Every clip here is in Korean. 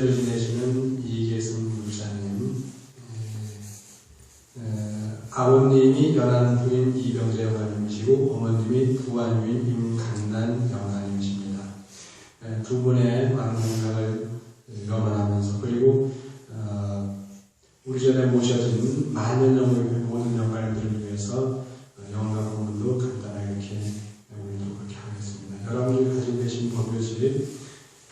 목회를 지내시는 이계승 목사님, 아버님이 연안 부인 이병재 영가님이시고 어머님이 부안유인 임간난 영가님이십니다. 두 분의 많은 건강을 염원하면서, 그리고 우리 전에 모셔진 만년영의 모든 영가님들을 위해서 영가 부분도 간단하게 이렇게 우리도 그렇게 하겠습니다. 여러분이 가지고 계신 법요집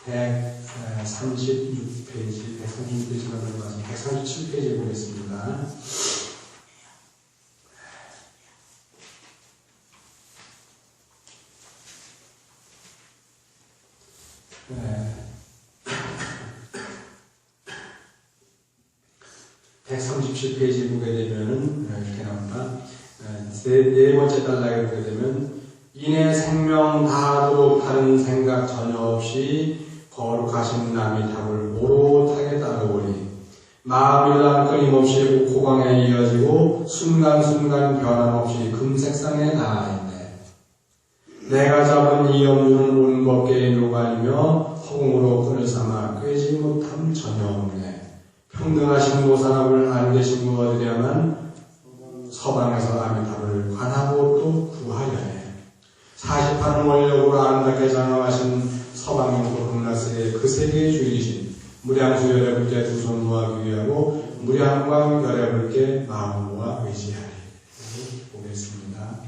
136페이지, 136페이지가 들어가서 137페이지에 보겠습니다. 네. 137페이지 보게 되면은 이렇게 나옵니다. 네 번째 단락에 보게 되면, 이내 생명 다하도록 다른 생각 전혀 없이 거룩하신 남이 답을 오롯하게 따르오니 마음이란 끊임없이 옥호강에 이어지고 순간순간 변함없이 금색상에 나아있네. 내가 잡은 이 염주는 온 법계의 묘관이며 허공으로 끈을 삼아 꿰지 못함 전혀 없네. 평등하신 모산업을 안 계신 분 얻으려면 서방에서 아미타불을 관하고 또 구하려 해. 40판 원력으로 아름답게 장엄하신 서방인도 극락세의 그 세계의 주인이신 무량수 열애불께 두 손 모아 귀하고 무량광 열애불께 마음 모아 의지하리. 보겠습니다.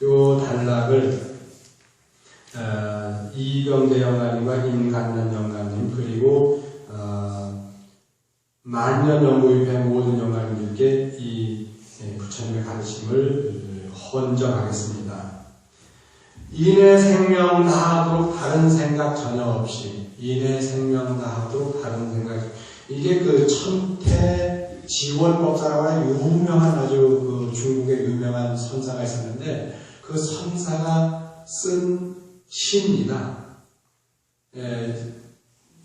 요 단락을 이병재 영가님과 임간난 영가님, 그리고 만년연구협회 모든 영가님들께 이 부처님의 가르침을 헌정하겠습니다. 인의 생명 다하도록 다른 생각 전혀 없이, 인의 생명 다하도록 다른 생각, 이게 그 천태지원법사라고 하는 유명한, 아주 그 중국의 유명한 선사가 있었는데, 그 선사가 쓴 시입니다.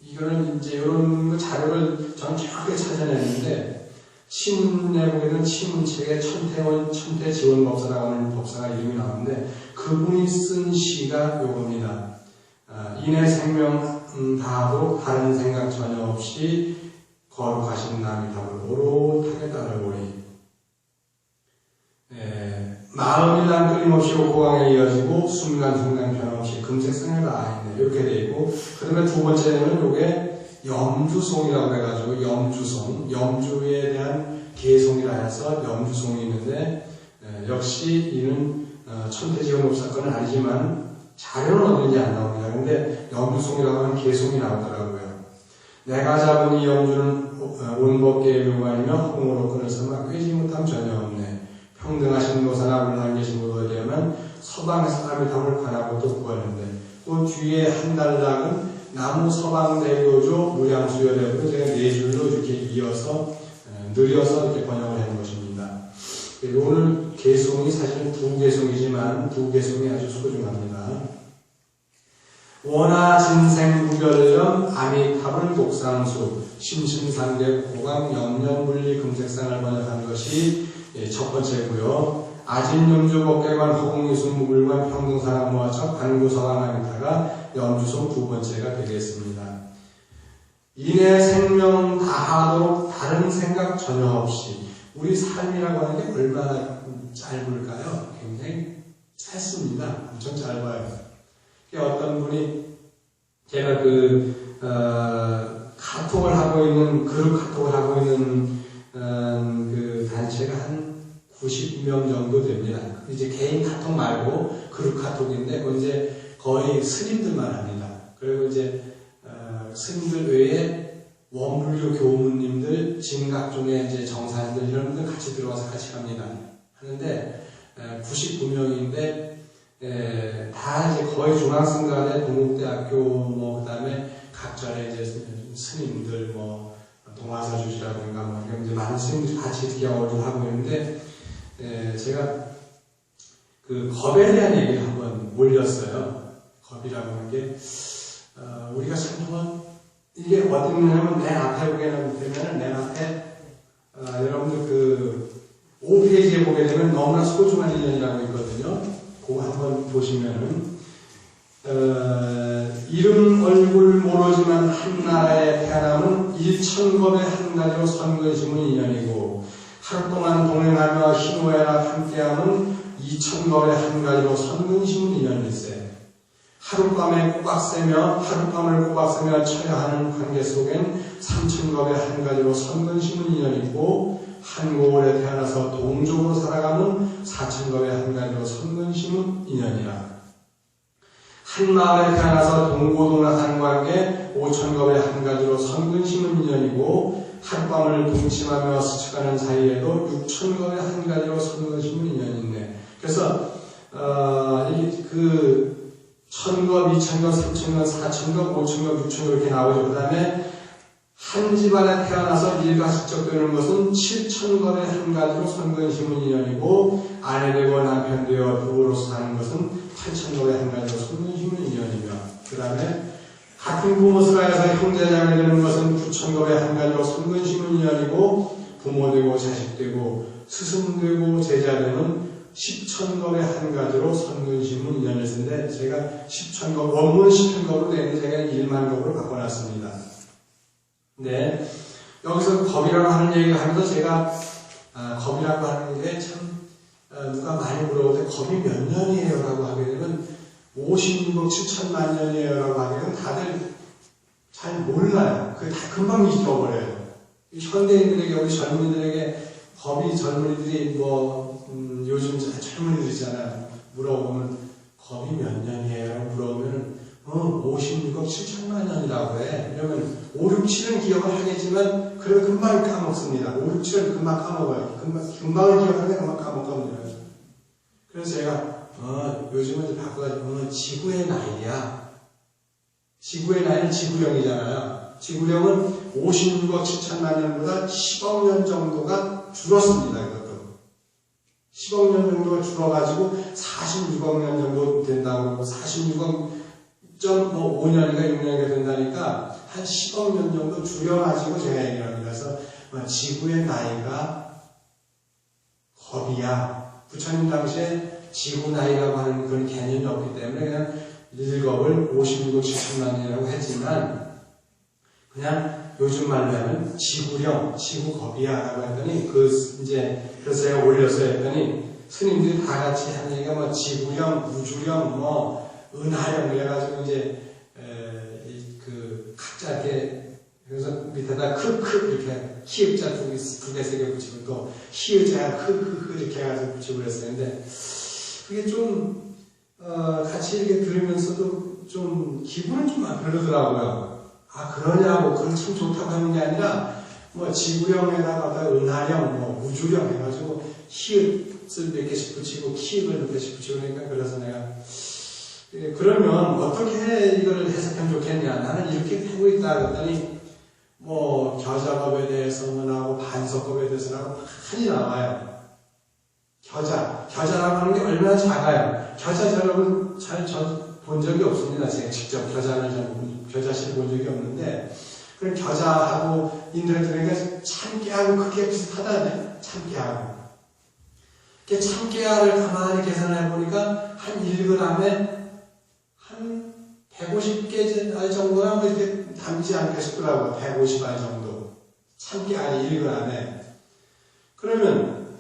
이거는 이제 이런 자료를 저는 정확하게 찾아냈는데, 신문에 보기에는 신문책에 천태지원법사라고 하는 법사가 이름이 나오는데, 그분이 쓴 시가 요겁니다. 인의 생명 다하도록 다른 생각 전혀 없이 거룩하신 남이 답을 오롯하게 따르오니 마음이란 끊임없이 옥호강에 이어지고 순간순간 변함없이 금색상에 나아있네. 이렇게 되어 있고, 그 다음에 두 번째는 요게 염주송이라고 해가지고 염주송, 염주에 대한 개송이라 해서 염주송이 있는데, 역시 이는 천태지원법 사건은 아니지만 자료는 어딘지 안 나옵니다. 근데 염주송이라고 하는 개송이 나오더라고요. 내가 잡은 이 염주는 온 법계의 묘관이며 홍으로 끈을 삼아 꿰지 못함 전혀 없네. 평등하신 노사나 물론 계신 분을 되면 서방에서 아미타불을 관하고 또 구하는데, 그 뒤에 한 단락은 나무 서방 내교조 무량수열애로 제가 네 줄로 이렇게 이어서 느려서 이렇게 번역을 하는 것입니다. 오늘 개송이 사실은 두 개송이지만 두 개송이 아주 소중합니다. 원하 진생 무별령 아미타불 독상수 심심상대 고강 영년분리 금색상을 번역한 것이 첫 번째고요. 아진염주 법계관 허공이순 무불관 평등사랑 모아척 반구서강 아미타가 염주송 두 번째가 되겠습니다. 인의 생명 다하도록 다른 생각 전혀 없이, 우리 삶이라고 하는 게 얼마나 짧을까요? 굉장히 짧습니다. 엄청 짧아요. 어떤 분이, 제가 카톡을 하고 있는, 그룹 카톡을 하고 있는 그 단체가 한 90명 정도 됩니다. 이제 개인 카톡 말고 그룹 카톡인데, 그 이제 거의 스님들만 합니다. 그리고 이제 스님들 외에 원불교 교무님들, 진각종의 이제 정사님들, 이런 분들 같이 들어와서 같이 합니다. 하는데 99명인데 다 이제 거의 중앙승가대, 동국대학교, 뭐 그다음에 각자의 이제 스님들, 뭐 동화사주시라든가 뭐 이런 이제 많은 스님들이 같이 이렇게 어울려 하고 있는데, 제가 그 겁에 대한 얘기를 한번 올렸어요. 겁이라고 하는 게, 우리가 참 한번, 이게 어디 있냐면, 내 앞에 보게 되면, 내 앞에, 여러분들 그, 5페이지에 보게 되면 너무나 소중한 인연이라고 있거든요. 그거 한번 보시면은, 이름 얼굴 모르지만 한 나라에 태어나면 일천겁의 한 가지로 선근심은 인연이고 하루 동안 동행하며 희노애락 함께하면 이천겁의 한 가지로 선근심은 인연일세. 하룻밤을 꼬박 새며 쳐야 하는 관계 속엔 삼천겁의 한 가지로 선근심은 인연이고 한 고을에 태어나서 동족으로 살아가면 사천겁의 한 가지로 선근심은 인연이라. 한 마을에 태어나서 동고동락하는 관계 오천겁의 한 가지로 선근심은 인연이고 하룻밤을 동침하며 스쳐가는 사이에도 육천겁의 한 가지로 선근심은 인연이 있네. 그래서 천겁, 이천겁, 삼천겁, 사천겁, 오천겁, 육천겁 이렇게 나오죠. 그 다음에 한 집안에 태어나서 일가식적 되는 것은 칠천겁의 한 가지로 선근심은 인연이고 아내 되고 남편 되어 부부로서 사는 것은 팔천겁의 한 가지로 선근심은 인연이며 그 다음에 같은 부모를 하여서 형제자매 되는 것은 구천겁의 한 가지로 선근심은 인연이고 부모 되고 자식 되고 스승 되고 제자 되는 십천겁의 한 가지로 선근심은 인연을 쓰는데 제가 십천겁, 원문은 십천겁으로 되는데 제가 1만겁으로 바꿔놨습니다. 네, 여기서 겁이라고 하는 얘기를 하면서 제가 겁이라고 하는 게 참 누가 많이 물어보는데 겁이 몇 년이에요? 라고 하게 되면 56억 7천만 년이에요? 라고 하게 되면 다들 잘 몰라요. 그게 다 금방 잊어버려요. 현대인들에게, 우리 젊은이들에게 겁이 젊은이들이 요즘 젊은이들 있잖아요. 물어보면 겁이 몇 년이에요? 물어보면 56억 7천만 년이라고 해. 이러면 5, 6, 7은 기억을 하겠지만 그래도 금방 까먹습니다. 5, 6, 7은 금방 까먹어요. 금방은 기억하는데 금방 까먹거든요. 그래서 제가 요즘은 좀 바꿔가지고 지구의 나이야. 지구의 나이는 지구령이잖아요. 지구령은 56억 7천만 년보다 10억 년 정도가 줄었습니다. 이것도 10억 년 정도가 줄어가지고 46억 년 정도 된다고 46억 5년인가 6년인가 된다니까 한 10억 년 정도 줄여가지고 제가 얘기를 합니다. 그래서 지구의 나이가 겁이야. 부처님 당시에 지구 나이라고 하는 그런 개념이 없기 때문에 그냥 1겁을 56억 7천만 년이라고 했지만 그냥 요즘 말로 하면 지구령, 지구겁이야 라고 했더니 그래서 제가 올려서 했더니 스님들이 다 같이 하는 얘기가 지구령, 우주령, 은하령 그래가지고 이제 각자 이렇게 그래서 밑에다 이렇게 키읍자 두 개, 세 개 붙이고 또 히읍자 이렇게 해가지고 붙이고 그랬어요. 근데 그게 좀 같이 이렇게 들으면서도 좀 기분은 좀 안 별로더라고요. 그러냐고 그건 참 좋다고 하는 게 아니라 지구령에다가 은하령, 우주령 해가지고 히읗을 몇 개씩 붙이고 키읔을 몇 개씩 붙이고 그러니까 그래서 내가 그러면 어떻게 이걸 해석하면 좋겠냐? 나는 이렇게 하고 있다 그랬더니 겨자겁에 대해서는 하고 반석겁에 대해서는 하고 많이 나와요. 겨자라고 하는 게 얼마나 작아요. 겨자 여러분 잘 본 적이 없습니다. 제가 직접 겨자씨를 본 적이 없는데 그럼 겨자하고 인터넷 들으니까 참깨하고 크기가 비슷하다네. 참깨하고. 참깨알을 가만히 계산해 보니까 한 1g에 한 150개 정도나 이렇게 담지 않게 싶더라고요. 150알 정도. 참깨알이 1g에. 그러면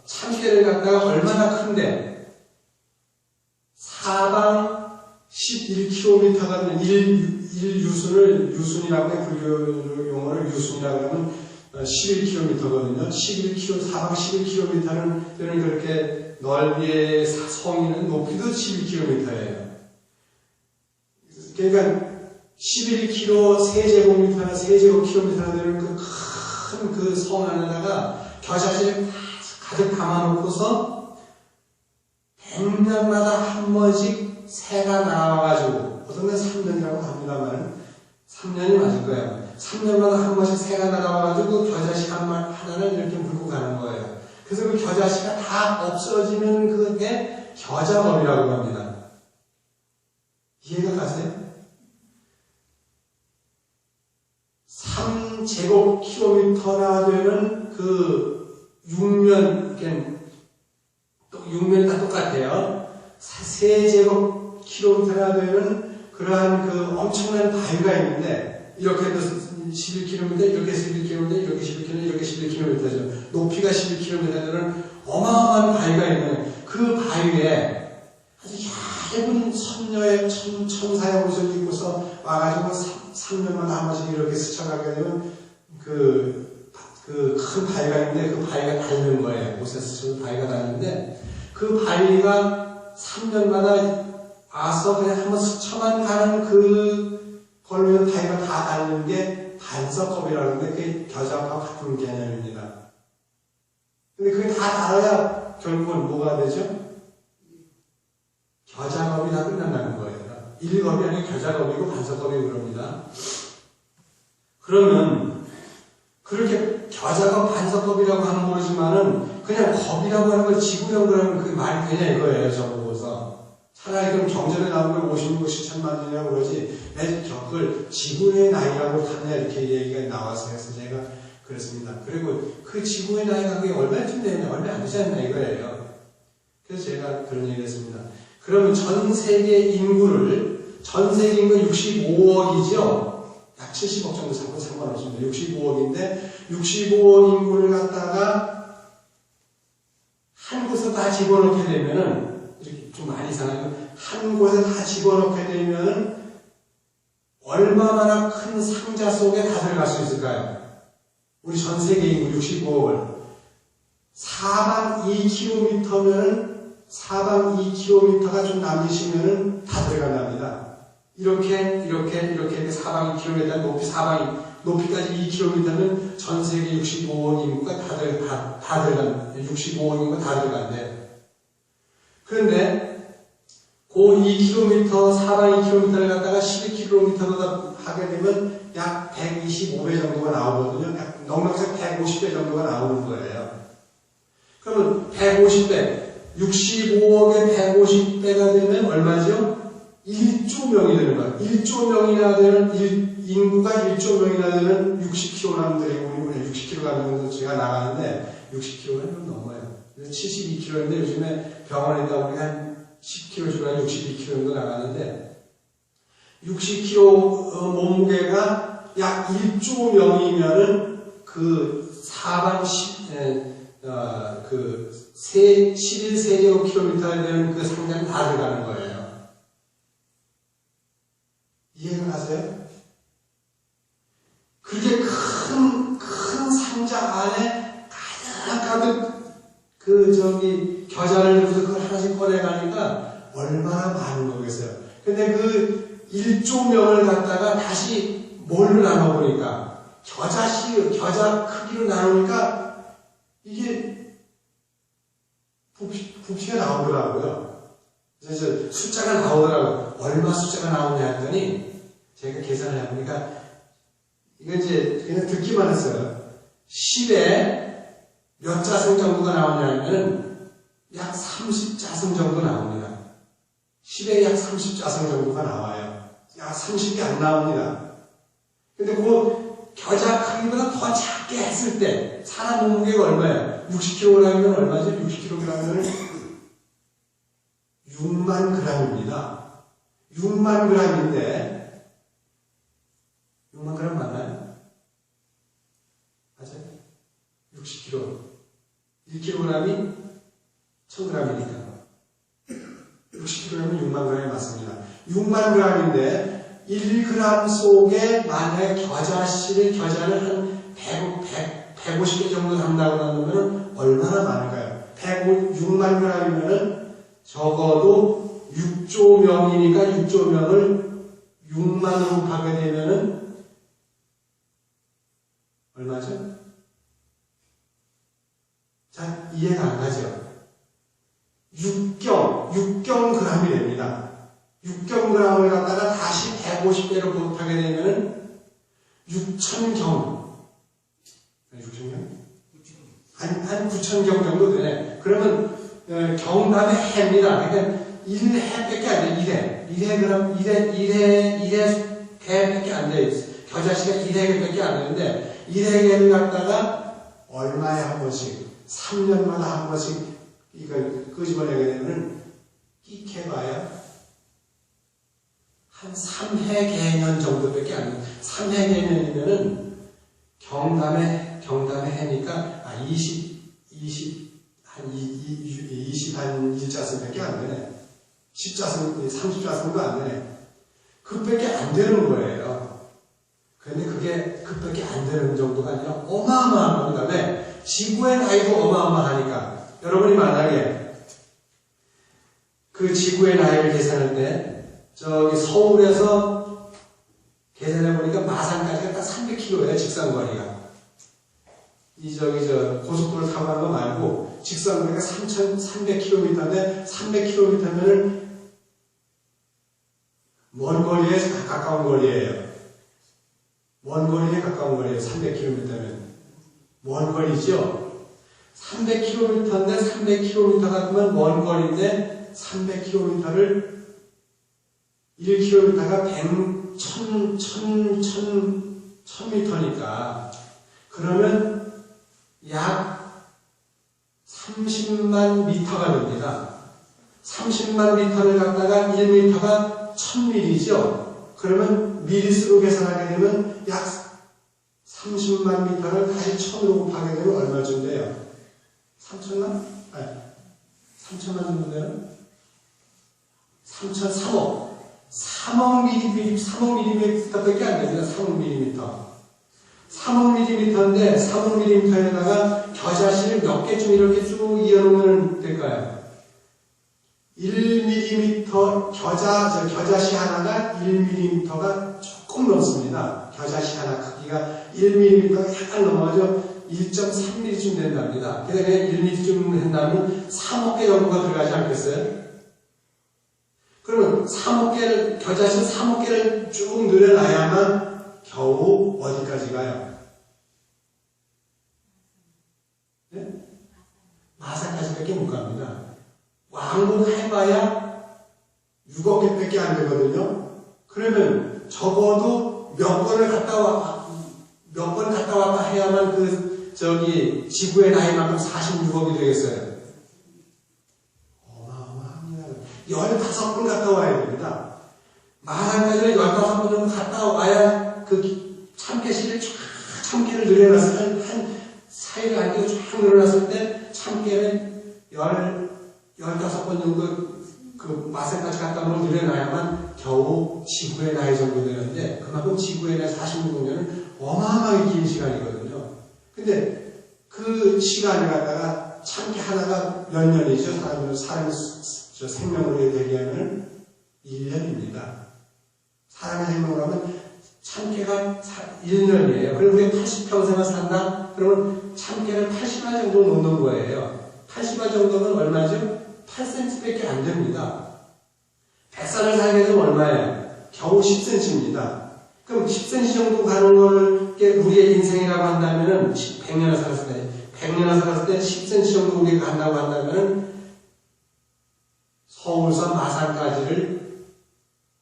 참깨를 갖다가 얼마나 큰데 사방 11km가 되는 1유순이라고 해. 불교 용어를 유순이라고 하면 11km거든요. 사방 11km는 되는 그렇게 넓이의 성이는 높이도 11km예요. 그러니까 11km 세제곱미터나 세제곱킬로미터나 되는 그 큰 성 안에다가 겨자씨를 가득 담아놓고서 100년마다 한 번씩 새가 나와가지고 어떤 건 3년이라고 합니다만 3년이 맞을 거예요. 3년마다 한 번씩 새가 나와가지고 겨자씨 하나를 이렇게 물고 가는 거예요. 그래서 그 겨자씨가 다 없어지는 그게 겨자겁이라고 합니다. 이해가 가세요? 3제곱킬로미터나 되는 그 육면이 다 똑같아요. 세제곱킬로미터나 되는 그러한 그 엄청난 바위가 있는데, 이렇게 해도 11km, 이렇게 11km, 이렇게 11km, 이렇게 11km죠. 높이가 11km 되는 어마어마한 바위가 있는 그 바위에 아주 얇은 천사의 옷을 입고서 와가지고 3년마다 한 번씩 이렇게 스쳐가게 되면 그 큰 바위가 있는데 그 바위가 닳는 거예요. 옷에 스쳐 바위가 닳는데 그 바위가 3년마다 와서 그냥 한번 스쳐만 가는 그 걸로 바위가 다 닳는 게 반석겁이라고 하는데 그게 겨자와 같은 개념입니다. 근데 그게 다 닳아야 결국은 뭐가 되죠? 겨자겁이 다 끝난다는 거예요. 1겁이 아니고 겨자겁이고 반석겁이고 그럽니다. 그러면 그렇게 겨자겁 반석겁이라고 하면 모르지만은 그냥 겁이라고 하는 걸 지구형 그러면 그게 말이 되냐 이거예요. 저보고서 차라리 그럼 경전에 나오는 걸 56억 7천만 년이라고 그러지 왜 그걸 지구의 나이라고 하냐 이렇게 얘기가 나와서 해서 제가 그랬습니다. 그리고 그 지구의 나이가 그게 얼마쯤 되냐 얼마 안 되지 않나 이거예요. 그래서 제가 그런 얘기를 했습니다. 그러면 전 세계 인구 65억이죠? 약 70억 정도 상관없습니다. 65억인데, 65억 인구를 갖다가 한 곳에 다 집어넣게 되면은, 이렇게 좀 많이 이상하죠? 한 곳에 다 집어넣게 되면은, 얼마나 큰 상자 속에 다 들어갈 수 있을까요? 우리 전 세계 인구 65억을. 사방 2km면은, 사방 2km가 좀 남으시면은 다 들어간답니다. 이렇게 사방 2km, 높이까지 2km면 전 세계 65억 인구가 다 들어간, 65억 인구가 다 들어간대요. 그런데, 그 2km, 사방 2km를 갖다가 12km로 하게 되면 약 125배 정도가 나오거든요. 약 넉넉히 150배 정도가 나오는 거예요. 그러면 150배, 65억에 150배가 되면 얼마죠? 1조 명이 되는 거예요. 1조 명이나 되는, 인구가 1조 명이나 되는 60kg들이, 우리 60kg 제가 나가는데, 60kg는 넘어요. 72kg인데 요즘에 병원에 있다 우리 한 10kg 주간 62kg 정도 나가는데, 60kg 몸무게가 약 1조 명이면은 그 사방 11세제곱킬로미터에 되는 그 상자는 다 들어가는 거예요. 이해가 가세요? 그렇게 큰 상자 안에 가득 겨자를 넣어서 그걸 하나씩 꺼내가니까 얼마나 많은 거겠어요. 근데 그 1조 명을 갖다가 다시 뭘로 나눠보니까 겨자 크기로 나누니까 이게 부피가 나오더라고요. 그래서 숫자가 나오더라고요. 얼마 숫자가 나오냐 했더니 제가 계산을 해보니까 이건 이제 그냥 듣기만 했어요. 10에 몇 자승 정도가 나오냐 하면 약 30자승 정도 나옵니다. 10에 약 30자승 정도가 나와요. 약 30개 안 나옵니다. 근데 그 겨자 크기보다 더 작게 했을 때 사람 몸무게가 얼마예요? 60kg이면 얼마죠? 60kg이면 6만 g입니다. 6만 g인데 6만 g 맞나요? 맞아요? 60kg 1kg이 1000g이니까 60kg면 6만 g이 맞습니다. 6만 g인데 1g 속에 만약에 겨자를 한 150개 정도 담다고 하면 얼마나 많을까요? 6만 g이면은 적어도 6조 명이니까 6조 명을 6만으로 하게 되면은 얼마죠? 자, 이해가 안 가죠? 6g 됩니다. 6g을 갖다가 다시 150배로 보급하게 되면은 6,000경. 6,000경? 한 9,000경 정도 되네. 그러면 경담의 해입니다. 그러니까 1해밖에 안 돼. 1해 개밖에 안 돼. 겨자씨가 1해밖에 안 되는데 1해개를 갖다가 얼마에 한 번씩 3년마다 한 번씩 이걸 끄집어내게 되면 끼케봐야 한 3해 개년 정도밖에 안 돼요. 3해 개년이면은 경담의 해니까, 한 1자승밖에 안 되네. 10자승, 30자승도 안 되네. 그밖에 안 되는 거예요. 그런데 그게 그밖에 안 되는 정도가 아니라 어마어마한 겁니다. 왜? 지구의 나이도 어마어마하니까. 여러분이 만약에 그 지구의 나이를 계산할 때, 저기 서울에서 계산해보니까 마산까지가 딱 300km예요, 직선거리가. 고속도로 타고 가는 거 말고, 직선거리가 3,300km인데, 300km면은 먼 거리에 가까운 거리예요. 먼 거리에 가까운 거리예요. 300km면. 먼 거리죠? 300km인데 300km가 그러면 먼 거리인데 300km를 1km가 1000m니까 그러면 약 30만 미터가 됩니다. 30만 미터를 갖다가 1미터가 1000밀리죠? 그러면 밀수로 계산하게 되면 약 30만 미터를 다시 1000으로 곱하게 되면 얼마쯤 돼요? 3천만? 아니, 3천만 정도 돼요? 3억. 3억 밀리미터밖에 안 됩니다. 3억 밀리미터. 3억 밀리미터인데 3억 밀리미터에다가 겨자씨를 몇 개쯤 이렇게 쭉 이어놓으면 될까요? 1mm 겨자씨 하나가 1mm가 조금 넘습니다. 겨자씨 하나 크기가 1mm가 약간 넘어가죠. 1.3mm쯤 된답니다. 그래서 그냥 1mm쯤 된다면 3억 개 정도가 들어가지 않겠어요? 그러면 3억 개를, 겨자씨 3억 개를 쭉 늘어놔야만 겨우 어디까지 가요? 네? 마산까지밖에 못 갑니다. 왕복해봐야 6억 개밖에 안 되거든요. 그러면 적어도 몇 번을 갔다 왔다 해야만 지구의 나이만큼 46억이 되겠어요. 어마어마합니다. 15번 갔다 와야 됩니다. 마산까지는 15번 정도 갔다 와야 그 참깨씨를 참깨를 늘려놨을 때, 한 사이를 안기고 쫙 늘어났을 때 참깨는 15번 정도 그 마산까지 갔다 오면 늘어나야만 겨우 지구의 나이 정도 되는데, 그만큼 지구의 나이 46년은 어마어마하게 긴 시간이거든요. 근데 그 시간을 갖다가 참깨 하나가 몇 년이죠? 사람 생명으로 대기하면 1년입니다. 사람의 생명으로 하면 참깨가 1년이에요. 그럼 우리가 80평생을 산다? 그러면 참깨를 80알 정도 놓는 거예요. 80알 정도면 얼마죠? 8cm밖에 안 됩니다. 100살을 살게 되면 얼마예요? 겨우 10cm입니다. 그럼 10cm 정도 가는 걸 우리의 인생이라고 한다면은 100년을 살았을 때 10cm 정도 우리가 간다고 한다면은 서울서 마산까지를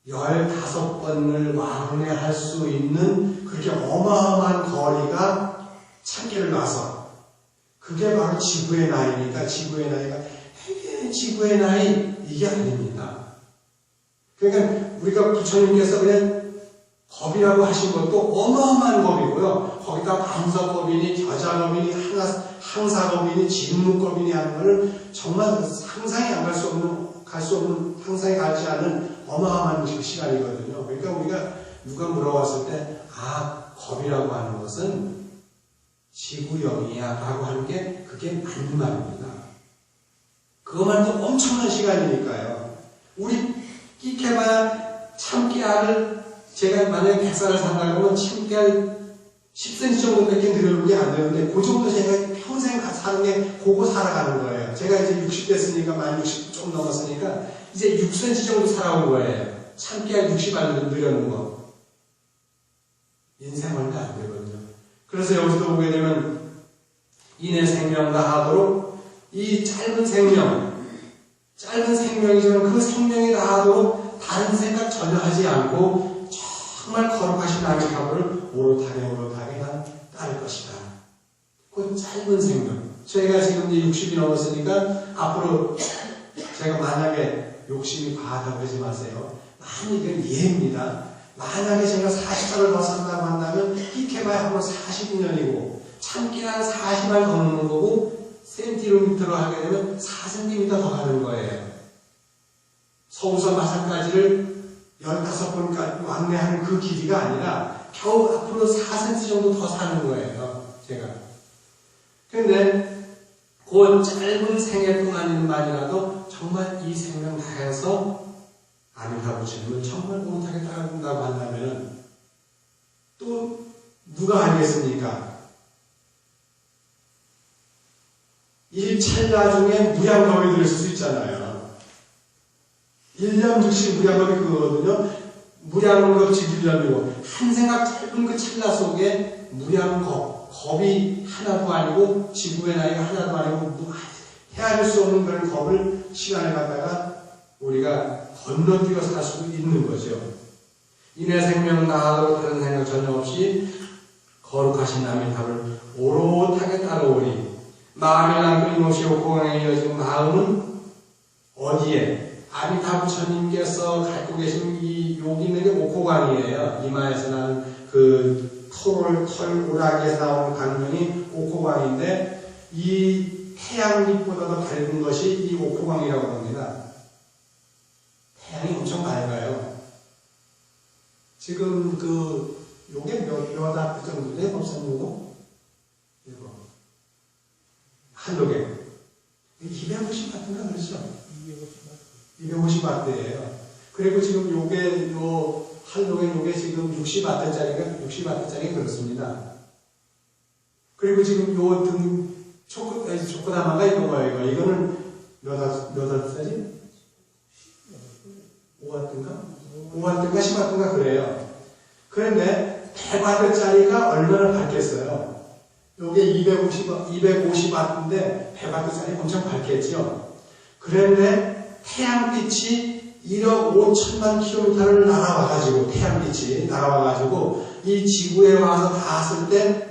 15번을 왕래할 수 있는 그렇게 어마어마한 거리가 참깨를 놔서, 그게 바로 지구의 나이니까 지구의 나이가 지구의 나이 이게 아닙니다. 그러니까 우리가 부처님께서 그냥 법이라고 하신 것도 어마어마한 법이고요. 거기다 감서법이니 겨자법이니 항사법이니 진무법이니 하는 거는 정말 상상이 안 갈 수 없는 상상이 가지 않은 어마어마한 시간이거든요. 그러니까 우리가 누가 물어봤을 때 법이라고 하는 것은 지구영이야 라고 하는 게 그게 맞는 말입니다. 그것만도 엄청난 시간이니까요. 우리 끼케봐야 참깨알을 제가 만약에 100살을 산다 그러면 참깨알 10cm 정도밖에 늘어놓는 게 안 되는데 그 정도 제가 평생 사는 게 그거 살아가는 거예요. 제가 이제 60 됐으니까 만 60 좀 넘었으니까 이제 6cm 정도 살아온 거예요. 참깨알 60알 늘어놓는 거. 인생 얼마 안 되거든요. 그래서 여기서도 보게 되면 인의 생명 다하도록 이 짧은 생명이지만 그 생명이 다하도록 다른 생각 전혀 하지 않고 정말 거룩하신 하나님의 법을 오롯하게 난 따를 것이다. 그 짧은 생명. 제가 지금 이제 60이 넘었으니까 앞으로 제가 만약에 욕심이 과하다고 하지 마세요. 만약 이건 예입니다. 만약에 제가 40살을 더 산다고 한다면 이케바야 하면 40년이고 참기는 40알 더 넣는 거고 센티미터로 하게 되면 4cm 더 가는 거예요. 서울서 마산까지를 15번까지 왕래하는 그 길이가 아니라 겨우 앞으로 4cm 정도 더 사는 거예요. 제가. 그런데 그 짧은 생애 동안만이라도 정말 이 생명 다해서 아미타 부처님을 정말 못하게 따라간다고 한다면 또 누가 알겠습니까? 일찰나 중에 무량겁이 들을 수 있잖아요. 1년 즉시 무량겁이 그거거든요. 무량겁 즉 1년이고 한 생각 짧은 그 찰나 속에 무량겁, 겁이 하나도 아니고 지구의 나이가 하나도 아니고 헤아릴 수 없는 그런 겁을 시간에 갖다가 우리가 건너뛰어 살 수 있는 거죠. 인해 생명 나하도록 다른 생각 전혀 없이 거룩하신 아미타불을 오롯하게 따라오리. 마음이란 끊임없이 옥고강에 이어진 마음은 어디에? 아미타 부처님께서 갖고 계신 이 여기 있는 게 옥고강이에요. 이마에서 나는 그 털 오락에서 나오는 강명이 옥고강인데 이 태양빛보다도 밝은 것이 이 옥고강이라고 합니다. 태양이 엄청 밝아요. 지금 요게 몇 와트 정도네, 법사님도? 이거. 한도계. 250와트인가 그러죠? 250와트예요. 그리고 지금 요게, 한도계 요게 지금 60와트짜리가 그렇습니다. 그리고 지금 요 초코다마가 이거예요. 이거는 몇 와트짜리? 5와트인가? 5와트인가 10와트인가 그래요. 그런데 100와트짜리가 얼마나 밝겠어요? 요게 250와트인데 100와트짜리 엄청 밝겠죠? 그런데 태양빛이 1억 5천만 킬로미터를 날아와가지고, 태양빛이 날아와가지고, 이 지구에 와서 닿았을 때,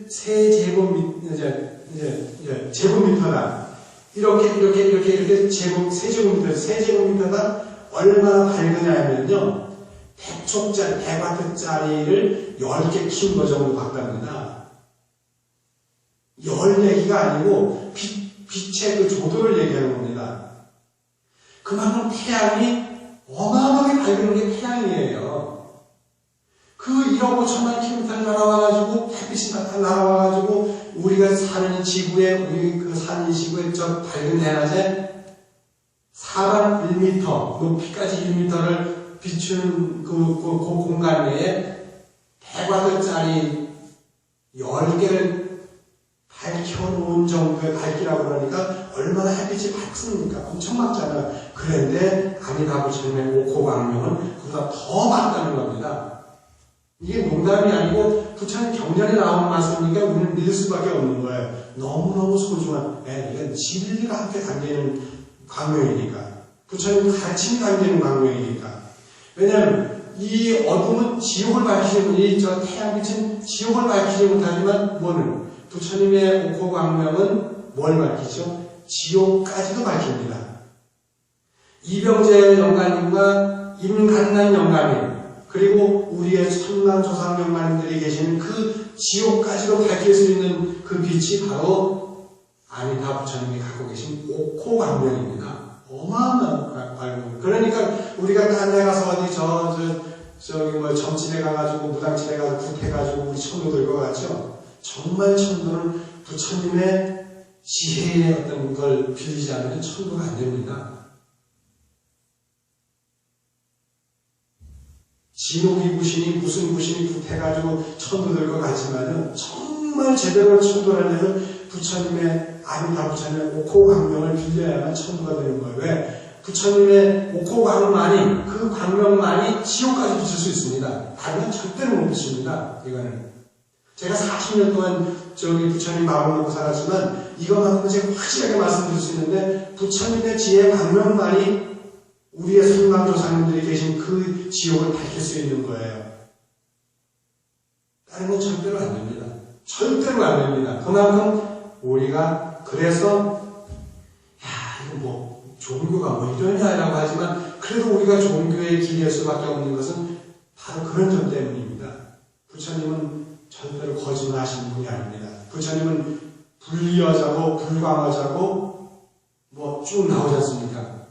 제곱미터당, 이렇게 세제곱미터당 얼마나 밝으냐 하면요, 100와트짜리를 10개 키운 거 정도 같답니다. 14기가 아니고, 빛의 그 조도를 얘기하는 겁니다. 그만큼 태양이 어마어마하게 밝은 게 태양이에요. 그 1억 5천만 킬로미터를 날아와가지고, 햇빛이 날아와가지고, 우리가 사는 지구에, 우리 그 사는 지구에 저 밝은 대낮에 사람 1m, 높이까지 1m를 비추는 그 공간 내에 100와트짜리 10개를 밝혀놓은 정도의 밝기라고 그러니까 얼마나 햇빛이 밝습니까? 엄청 밝잖아요. 그런데 아미타 부처님의 옥호광명은 그보다 더 밝다는 겁니다. 이게 농담이 아니고 부처님 경전에 나오는 말씀이니까 우리는 믿을 수밖에 없는 거예요. 너무너무 소중한, 이건 진리가 함께 담기는 광명이니까. 부처님 가르침이 담기는 광명이니까. 왜냐하면 이 어둠은 지옥을 밝히지, 저 태양빛은 지옥을 밝히지 못하지만 뭐는? 부처님의 옥호광명은 뭘 밝히죠? 지옥까지도 밝힙니다. 이병재 영가님과 임간난 영가님, 그리고 우리의 천만 조상 영가님들이 계시는 그 지옥까지도 밝힐 수 있는 그 빛이 바로 아미타 부처님이 갖고 계신 옥호광명입니다. 어마어마한 광명. 그러니까 우리가 딴 데 가서 어디 점집에 가가지고 무당집에 가서 굿해가지고 우리 천도 들고 가죠. 정말 천도는 부처님의 지혜의 어떤 걸 빌리지 않으면 천도가 안 됩니다. 진옥이 구신이 무슨 구신이 굿해가지고 천도 들고 가지만은 정말 제대로 천도를 해서 부처님의 아미타 부처님의 옥호광명을 빌려야만 천도가 되는 거예요. 왜? 부처님의 옥호광만이, 그 광명만이 지옥까지 비칠 수 있습니다. 다른 건 절대로 못 비칩니다. 이거는. 제가 40년 동안 부처님 마음을 먹고 살았지만 이것만큼은 제가 확실하게 말씀드릴 수 있는데 부처님의 지혜 광명만이 우리의 선망조상님들이 계신 그 지옥을 밝힐 수 있는 거예요. 다른 건 절대로 안 됩니다. 절대로 안 됩니다. 그만큼 우리가 그래서 이거 종교가 뭐 이러냐라고 하지만 그래도 우리가 종교의 길일 수밖에 없는 것은 바로 그런 점 때문입니다. 부처님은 절대로 거짓말하시는 분이 아닙니다. 부처님은 불리여자고 불광어자고 뭐 쭉 나오지 않습니까?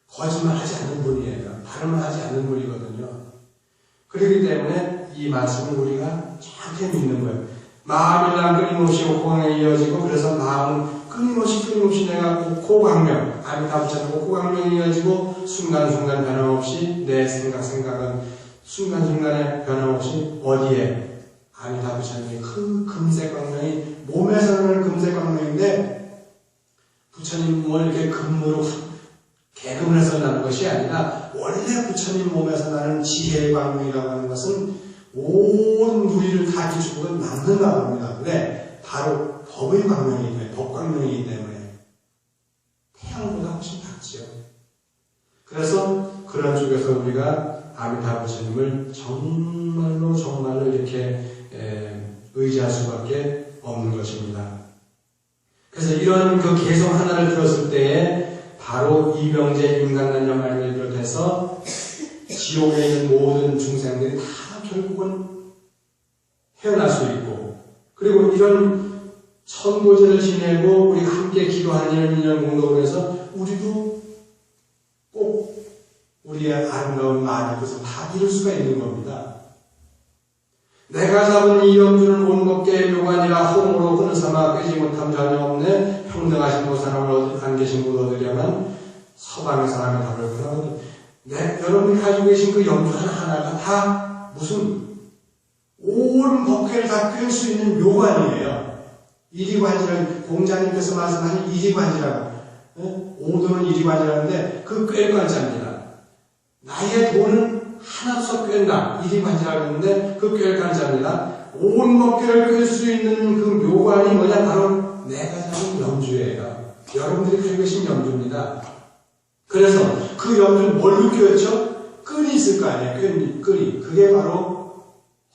거짓말하지 않는 분이에요. 발음을 하지 않는 분이거든요. 그렇기 때문에 이 말씀을 우리가 정확히 믿는 거예요. 마음이란 끊임없이 옥광에 이어지고 그래서 마음은 끊임없이 내가 고광명, 아미타부처는 고광명이 이어지고 순간순간 변함없이 내 생각은 순간순간에 변함없이 어디에 아미타부처님의 그 금색광명이 몸에서 나는 금색광명인데 부처님 이렇게 금으로 개금을 해서 나는 것이 아니라 원래 부처님 몸에서 나는 지혜의 광명이라고 하는 것은 온 무리를 다 비추고 남는다고 합니다. 왜? 바로 법의 광명이기 때문에, 법광명이기 때문에 태양보다 훨씬 작지요. 그래서 그런 쪽에서 우리가 아미타 부처님을 정말로 이렇게 의지할 수밖에 없는 것입니다. 그래서 이런 그 개성 하나를 들었을 때에 바로 이병재 인간난여 말미를 비롯해서 지옥에 있는 모든 중생들이 다 결국은 헤어날 수 있고, 그리고 이런 천고제를 지내고 우리가 함께 기도하는 이런 공덕을 해서 우리도 꼭 우리의 아름다운 마음의 것을 다 이룰 수가 있는 겁니다. 내가 잡은 이 염주는 온법계의 묘관이라 홍으로 끈을 삼아 꿰지 못함 전혀 없네. 평등하신 보살함을 안 계신 분 얻으려면 서방의 사람의 답을 구하거든. 여러분이 가지고 계신 그 염주 하나하나가 다 무슨 온 법계를 다 꿰 수 있는 묘관이에요. 이리관지를 공자님께서 말씀하신 이리관지라고, 오도는 이리관지라는데 그 꿰관자입니다. 나의 돈은 하나도 꿰다 이리관지라고 했는데 그 꿰관자입니다. 온 법계를 꿰 수 있는 그 묘관이 뭐냐? 바로 내가 잡은 염주예요. 여러분들이 가지고 계신 염주입니다. 그래서 그 염주는 뭘로 꿰었죠? 끈이 있을 거 아니에요. 끈이. 그게 바로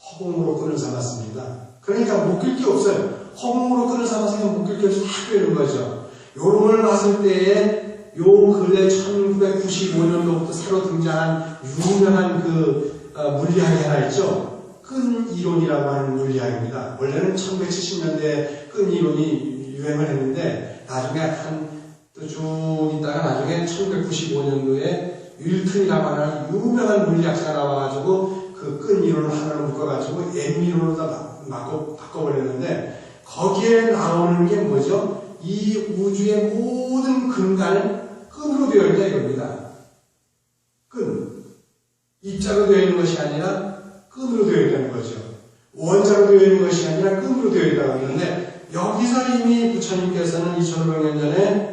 허공으로 끈을 삼았습니다. 그러니까 묶일 게 없어요. 허공으로 끈을 삼아서 그냥 묶일 게 없이 다 꿰는 거죠. 요름을 봤을 때에 요 근래 1995년도부터 새로 등장한 유명한 그 물리학이 하나 있죠. 끈 이론이라고 하는 물리학입니다. 원래는 1970년대에 끈 이론이 유행을 했는데 나중에 또 쭉 있다가 나중에 1995년도에 윌튼이라고 하는 유명한 물리학자가 나와가지고 그 끈 이론을 하나로 묶어가지고 M 이론으로 다 바꿔버렸는데 거기에 나오는 게 뭐죠? 이 우주의 모든 근간은 끈으로 되어 있다 이겁니다. 끈. 입자로 되어 있는 것이 아니라 끈으로 되어 있다는 거죠. 원자로 되어 있는 것이 아니라 끈으로 되어 있다고 하는데 여기서 이미 부처님께서는 2500년 전에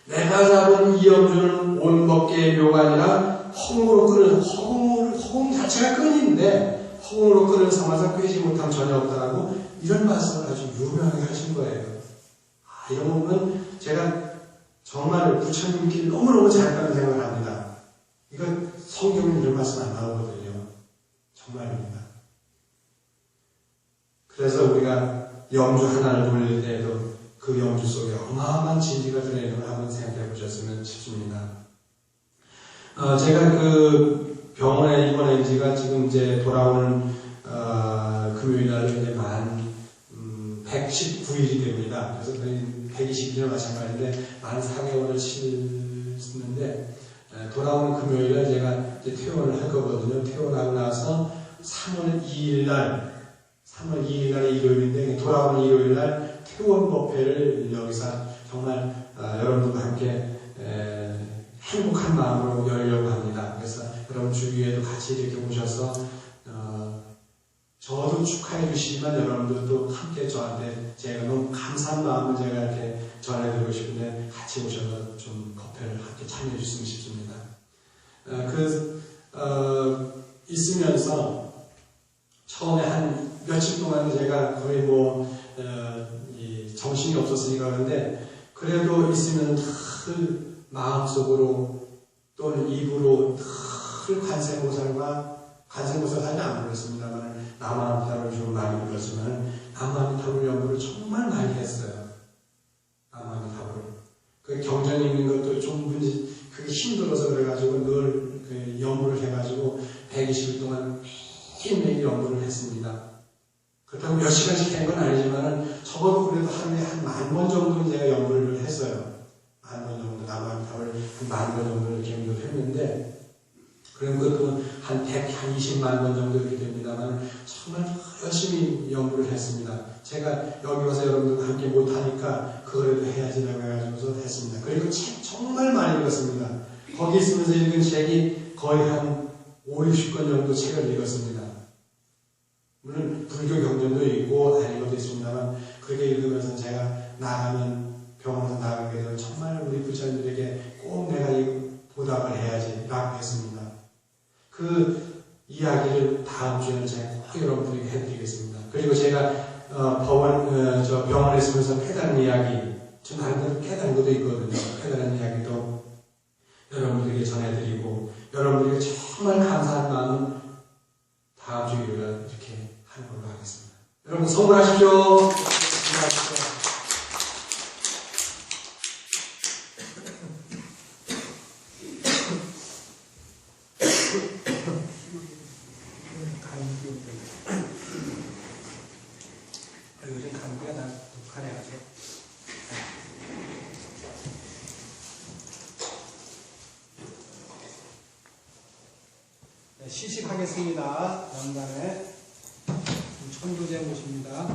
내가 잡은 이 염주는 온 법계의 묘관이라 허공으로 끈을, 허공 자체가 끈인데 허공으로 끈을 삼아서 꿰지 못함 전혀 없다라고 이런 말씀을 아주 유명하게 하신 거예요. 이런 거 보면 제가 정말 부처님 길 너무너무 잘했다는 생각을 합니다. 이거 성경에 이런 말씀 안 나오거든요. 정말입니다. 그래서 우리가 염주 하나를 돌릴 때에도 그 염주 속에 어마어마한 진리가 들어있는 걸 한번 생각해 보셨으면 싶습니다. 제가 그 병원에 입원한 지가 지금 이제 돌아오는 금요일날 이제 만 119일이 됩니다. 그래서 거의 120일이나 마찬가지인데 만 4개월을 치렀는데 돌아오는 금요일날 제가 이제 퇴원을 할 거거든요. 퇴원하고 나서 3월 2일날 일요일인데 돌아오는 일요일날 퇴원 법회를 여기서 정말 여러분들과 함께 행복한 마음으로 열려고 합니다. 그래서 여러분 주위에도 같이 이렇게 오셔서 저도 축하해 주시지만 여러분들도 함께 저한테 제가 너무 감사한 마음을 제가 이렇게 전해드리고 싶은데 같이 오셔서 좀 법회를 함께 참여해 주시면 싶습니다. 있으면서 처음에 한 며칠 동안 제가 거의 정신이 없었으니까 그런데 그래도 있으면 늘 마음속으로 또는 입으로 늘 관세음보살까지 안 불렀습니다만 남아미타불을 좀 많이 불렀지만 남아미타불 연구를 정말 많이 했어요. 남아미타불. 그 경전 읽는 것도 좀 그게 힘들어서 그래가지고 늘 그 연구를 해가지고 120일 동안 매일매일 연구를 했습니다. 그렇다고 몇 시간씩 한 건 아니지만은 적어도 그래도 하루에 한 10,000번 정도는 제가 연구를 했어요. 10,000번 정도, 남한탑을 한 10,000번 정도 이렇게 연구를 했는데, 그런 것도 한 120만 번 정도 이렇게 됩니다만, 정말 열심히 연구를 했습니다. 제가 여기 와서 여러분들과 함께 못하니까, 그거라도 해야지라고 해가지고서 했습니다. 그리고 책 정말 많이 읽었습니다. 거기 있으면서 읽은 책이 거의 한 50권 정도 책을 읽었습니다. 물론 불교 경전도 있고 아닌 것도 있습니다만 그렇게 읽으면서 제가 나가면 병원에서 나가게 되면 정말 우리 부처님들에게 꼭 내가 이 보답을 해야지 라고 했습니다. 그 이야기를 다음 주에는 제가 꼭 여러분들에게 해드리겠습니다. 그리고 제가 병원에 있으면서 깨달은 이야기, 저 나름대로 깨달은 것도 있거든요. 깨달은 이야기도 여러분들에게 전해드리고 여러분들에게 정말 감사한 마음은 다음 주 일요일 이렇게 하는 걸로 하겠습니다. 여러분 성불하십시오. 요즘 감기가 다 독하네가지고. 네, 시식하겠습니다. 다음 단에 천도제 모십니다.